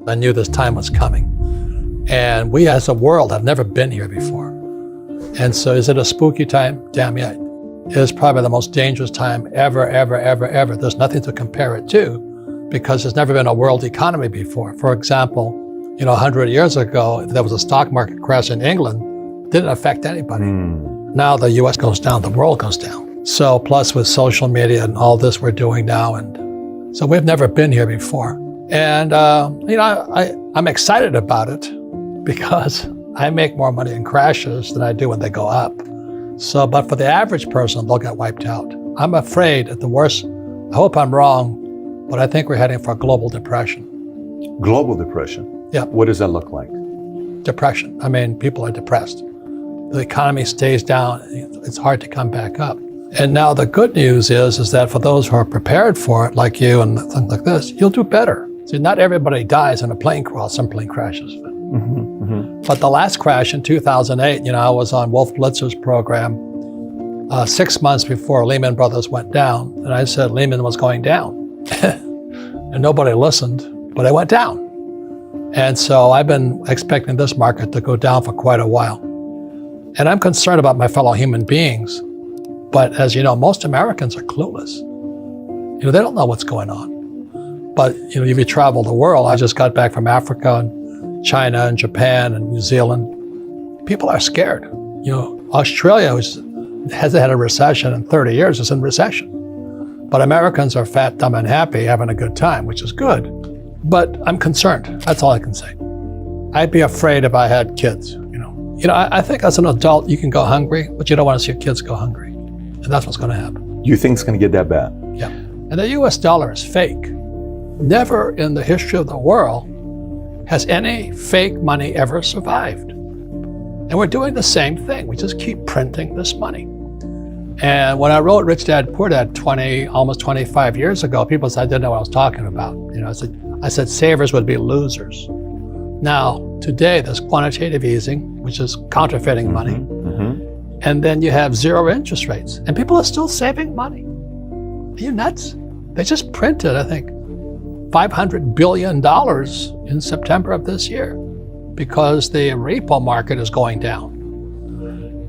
I knew this time was coming. And we as a world have never been here before. And so is it a spooky time? Damn yeah. It is probably the most dangerous time ever, ever, ever, ever. There's nothing to compare it to because there's never been a world economy before. For example, 100 years ago, if there was a stock market crash in England, it didn't affect anybody. Now the US goes down, the world goes down. So plus with social media and all this we're doing now, and so we've never been here before. And I'm excited about it because I make more money in crashes than I do when they go up. So, but for the average person, they'll get wiped out. I'm afraid at the worst, I hope I'm wrong, but I think we're heading for a global depression. Global depression? Yeah. What does that look like? Depression. I mean, people are depressed. The economy stays down, it's hard to come back up. And now the good news is that for those who are prepared for it, like you and things like this, you'll do better. See, not everybody dies in a plane crash, some plane crashes. But the last crash in 2008, I was on Wolf Blitzer's program 6 months before Lehman Brothers went down. And I said Lehman was going down. And nobody listened, but it went down. And so I've been expecting this market to go down for quite a while. And I'm concerned about my fellow human beings. But as you know, most Americans are clueless. They don't know what's going on. But if you travel the world, I just got back from Africa and China and Japan and New Zealand. People are scared. Australia, which hasn't had a recession in 30 years, is in recession. But Americans are fat, dumb, and happy, having a good time, which is good. But I'm concerned. That's all I can say. I'd be afraid if I had kids. I think as an adult, you can go hungry, but you don't want to see your kids go hungry. And that's what's going to happen. You think it's going to get that bad? Yeah. And the US dollar is fake. Never in the history of the world has any fake money ever survived. And we're doing the same thing. We just keep printing this money. And when I wrote Rich Dad, Poor Dad almost 25 years ago, people said I didn't know what I was talking about. I said savers would be losers. Now, today there's quantitative easing, which is counterfeiting money. And then you have zero interest rates. And people are still saving money. Are you nuts? They just printed, I think, $500 billion in September of this year because the repo market is going down.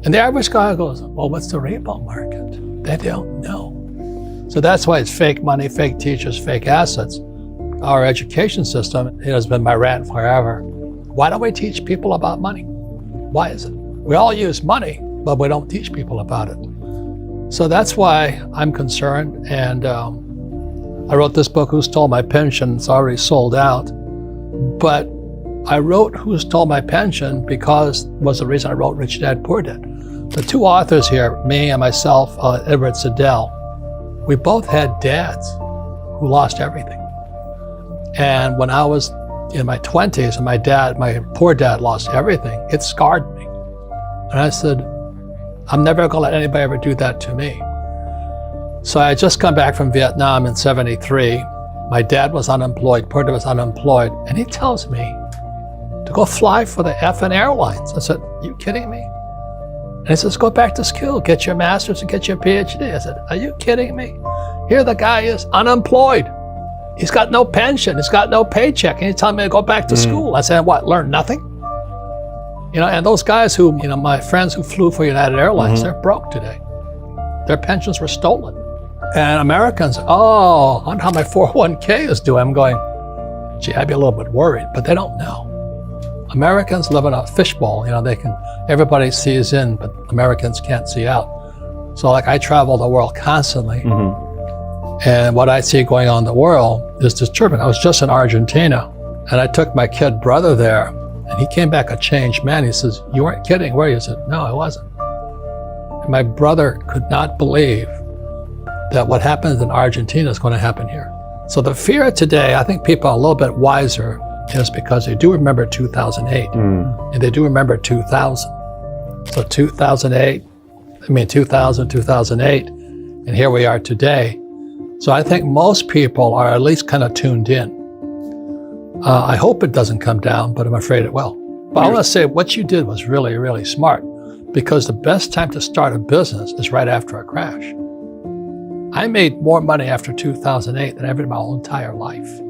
And the average guy goes, well, what's the repo market? They don't know. So that's why it's fake money, fake teachers, fake assets. Our education system, it has been my rant forever. Why don't we teach people about money? Why is it? We all use money, but we don't teach people about it. So that's why I'm concerned. And I wrote this book, Who Stole My Pension? It's already sold out. But I wrote Who Stole My Pension because was the reason I wrote Rich Dad, Poor Dad. The two authors here, me and myself, Edward Siddell, we both had dads who lost everything. And when I was in my 20s and my poor dad lost everything, it scarred me. And I said, I'm never gonna let anybody ever do that to me. So I had just come back from Vietnam in 73. My dad was unemployed, poor dad was unemployed, and he tells me to go fly for the effing airlines. I said, are you kidding me? And he says, go back to school, get your master's and get your PhD. I said, are you kidding me? Here the guy is unemployed. He's got no pension, he's got no paycheck, and he's telling me to go back to school. I said, what, learn nothing? And those guys who, my friends who flew for United Airlines, they're broke today. Their pensions were stolen. And Americans, I wonder how my 401k is doing. I'm going, gee, I'd be a little bit worried, but they don't know. Americans live in a fishbowl. Everybody sees in, but Americans can't see out. So I travel the world constantly. And what I see going on in the world is disturbing. I was just in Argentina, and I took my kid brother there, and he came back a changed man. He says, you weren't kidding, were you? I said, no, I wasn't. And my brother could not believe that what happens in Argentina is going to happen here. So the fear today, I think people are a little bit wiser, is because they do remember 2008, and they do remember 2000. So 2000, 2008, and here we are today. So I think most people are at least kind of tuned in. I hope it doesn't come down, but I'm afraid it will. But I want to say what you did was really, really smart, because the best time to start a business is right after a crash. I made more money after 2008 than I ever in my whole entire life,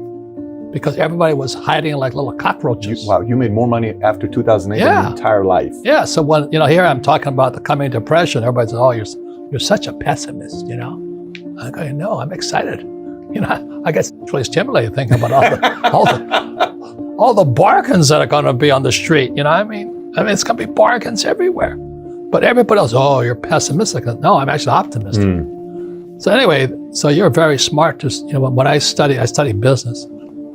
because everybody was hiding like little cockroaches. Wow, you made more money after 2008 than Yeah. your entire life. Yeah, so when, here I'm talking about the coming depression, everybody says, oh, you're such a pessimist, I go, no, I'm excited. I get really stimulated thinking about all the bargains that are going to be on the street, I mean, it's going to be bargains everywhere. But everybody else, oh, you're pessimistic. No, I'm actually optimistic. So anyway, so you're very smart. When I study business.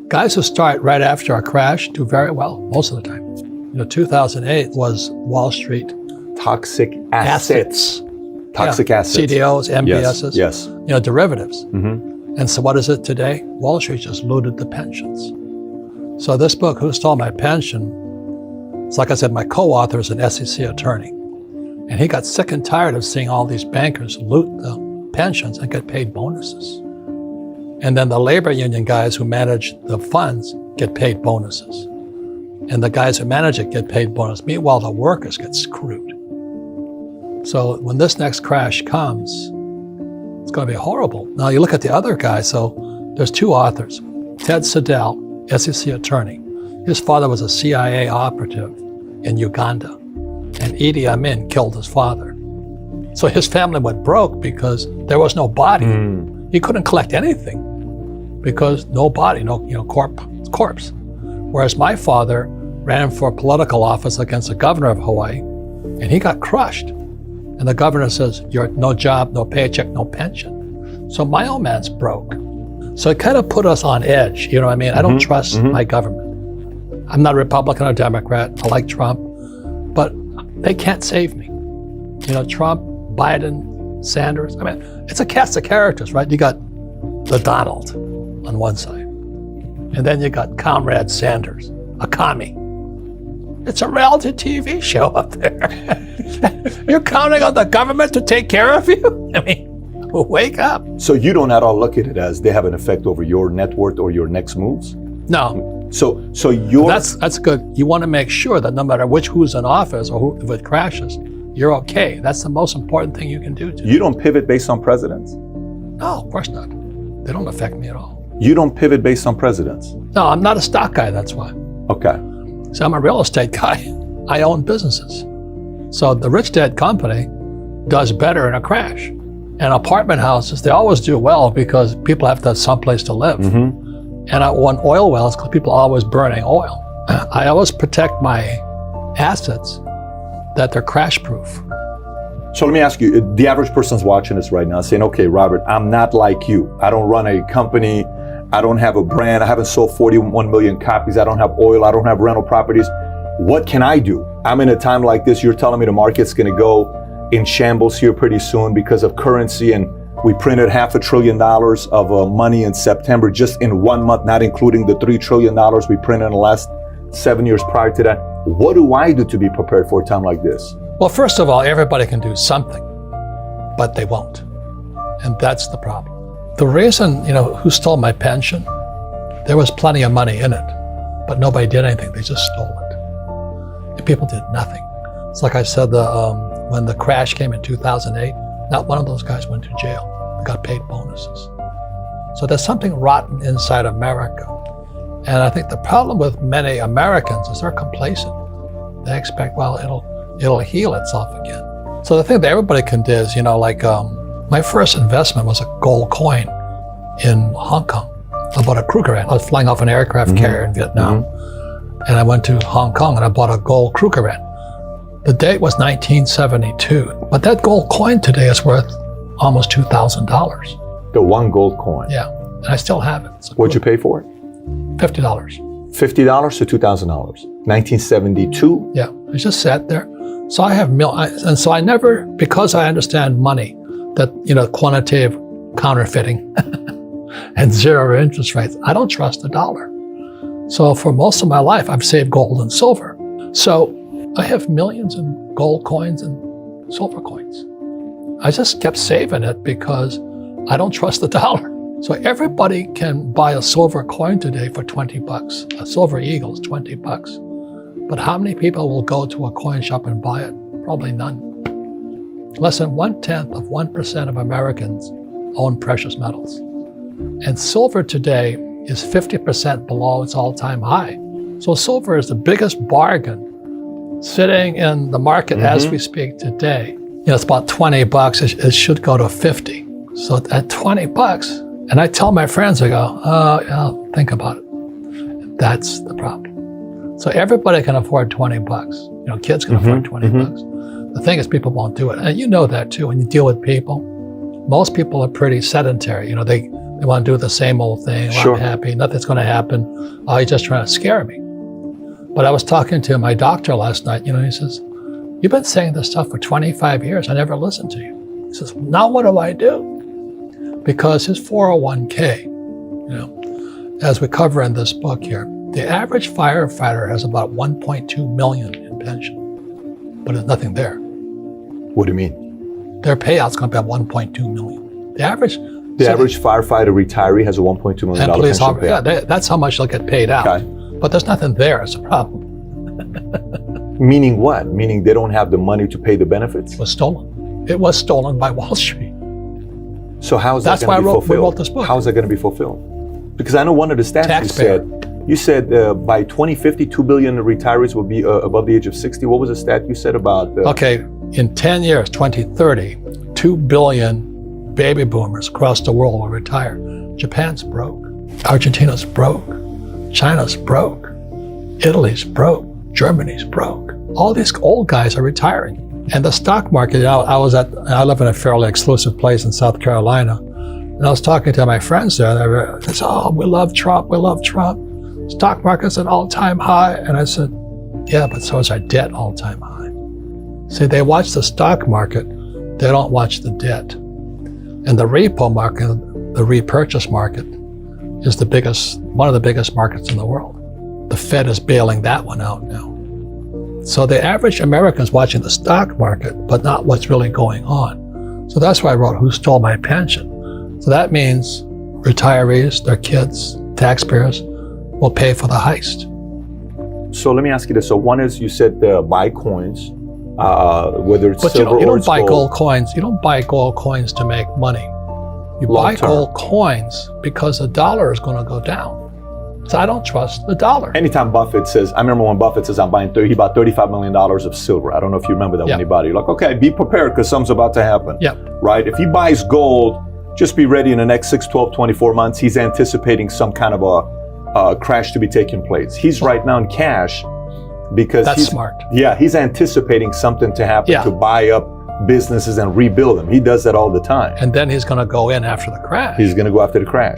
Guys who start right after a crash do very well most of the time. 2008 was Wall Street. Toxic assets. Toxic assets. CDOs, MBSs. Yes. Derivatives. And so what is it today? Wall Street just looted the pensions. So this book, Who Stole My Pension? It's like I said, my co-author is an SEC attorney. And he got sick and tired of seeing all these bankers loot the pensions and get paid bonuses. And then the labor union guys who manage the funds get paid bonuses. And the guys who manage it get paid bonus. Meanwhile, the workers get screwed. So when this next crash comes, it's going to be horrible. Now you look at the other guy. So there's two authors. Ted Siddell, SEC attorney. His father was a CIA operative in Uganda. And Idi Amin killed his father. So his family went broke because there was no body. He couldn't collect anything because no body, corpse. Whereas my father ran for political office against the governor of Hawaii, and he got crushed. And the governor says, you're no job, no paycheck, no pension. So my old man's broke. So it kind of put us on edge. You know what I mean? I don't trust my government. I'm not a Republican or Democrat. I like Trump, but they can't save me. Trump, Biden, Sanders. I mean, it's a cast of characters, right? You got the Donald on one side, and then you got Comrade Sanders, a commie. It's a reality TV show up there. You're counting on the government to take care of you? I mean, wake up. So you don't at all look at it as they have an effect over your net worth or your next moves? No. So you're... That's good. You want to make sure that no matter who's in office or if it crashes, you're okay. That's the most important thing you can do. You don't pivot based on presidents? No, of course not. They don't affect me at all. You don't pivot based on presidents? No, I'm not a stock guy, that's why. Okay. So I'm a real estate guy. I own businesses. So the Rich Dad Company does better in a crash. And apartment houses, they always do well because people have to have someplace to live. And I want oil wells because people are always burning oil. I always protect my assets that they're crash proof. So let me ask you, the average person's watching this right now saying, okay, Robert, I'm not like you. I don't run a company. I don't have a brand. I haven't sold 41 million copies. I don't have oil. I don't have rental properties. What can I do? I'm in a time like this. You're telling me the market's going to go in shambles here pretty soon because of currency, and we printed $500 billion of money in September just in 1 month, not including the $3 trillion we printed in the last 7 years prior to that. What do I do to be prepared for a time like this? Well, first of all, everybody can do something, but they won't. And that's the problem. The reason, Who Stole My Pension? There was plenty of money in it, but nobody did anything. They just stole it. And people did nothing. It's like I said, when the crash came in 2008, not one of those guys went to jail. They got paid bonuses. So there's something rotten inside America. And I think the problem with many Americans is they're complacent. They expect, well, it'll heal itself again. So the thing that everybody can do is, my first investment was a gold coin in Hong Kong. I bought a Krugerrand. I was flying off an aircraft carrier in Vietnam. And I went to Hong Kong and I bought a gold Krugerrand. The date was 1972. But that gold coin today is worth almost $2,000. The one gold coin? Yeah, and I still have it. What'd you pay for it? $50. $50 to $2,000. 1972? Yeah, I just sat there. So I have and so I never, because I understand money, that quantitative counterfeiting and zero interest rates, I don't trust the dollar. So for most of my life, I've saved gold and silver. So I have millions in gold coins and silver coins. I just kept saving it because I don't trust the dollar. So everybody can buy a silver coin today for $20. A silver eagle is $20. But how many people will go to a coin shop and buy it? Probably none. Less than 1/10 of 1% of Americans own precious metals. And silver today is 50% below its all-time high. So silver is the biggest bargain sitting in the market as we speak today. It's about $20. It should go to 50. So at $20, and I tell my friends, I go, yeah, think about it. That's the problem. So everybody can afford $20. Kids can afford $20. The thing is, people won't do it. And you know that too, when you deal with people. Most people are pretty sedentary. They want to do the same old thing. Well, I'm happy, nothing's going to happen. Oh, you're just trying to scare me. But I was talking to my doctor last night, he says, you've been saying this stuff for 25 years. I never listened to you. He says, now what do I do? Because his 401k, as we cover in this book here, the average firefighter has about 1.2 million in pension, but there's nothing there. What do you mean? Their payout's going to be about 1.2 million. The average firefighter retiree has a $1.2 million pension payout. Yeah, that's how much they'll get paid out. Okay. But there's nothing there. It's a problem. Meaning what? Meaning they don't have the money to pay the benefits? It was stolen. It was stolen by Wall Street. So how is that going to be fulfilled? We wrote this book. How is that going to be fulfilled? Because I know one of the stats you said by 2050, 2 billion retirees will be above the age of 60. What was the stat you said about? Okay, in 10 years, 2030, 2 billion baby boomers across the world will retire. Japan's broke. Argentina's broke. China's broke. Italy's broke. Germany's broke. All these old guys are retiring. And the stock market, I live in a fairly exclusive place in South Carolina. And I was talking to my friends there, and they said, oh, we love Trump. Stock market's at all-time high. And I said, yeah, but so is our debt all-time high. See, they watch the stock market, they don't watch the debt. And the repo market, the repurchase market, is one of the biggest markets in the world. The Fed is bailing that one out now. So the average American's watching the stock market, but not what's really going on. So that's why I wrote Who Stole My Pension? So that means retirees, their kids, taxpayers will pay for the heist. So let me ask you this. So one is, you said buy coins, whether it's silver or you don't buy gold coins. You don't buy gold coins to make money. You buy gold coins because the dollar is going to go down. So I don't trust the dollar. Anytime Buffett says, I remember when Buffett says, he bought $35 million of silver. I don't know if you remember that when he bought it. You're like, okay, be prepared because something's about to happen. Yeah. Right? If he buys gold, just be ready in the next 6, 12, 24 months. He's anticipating some kind of a crash to be taking place. He's right now in cash because that's smart. Yeah, he's anticipating something to happen to buy up businesses and rebuild them. He does that all the time. And then he's going to go in after the crash. He's going to go after the crash.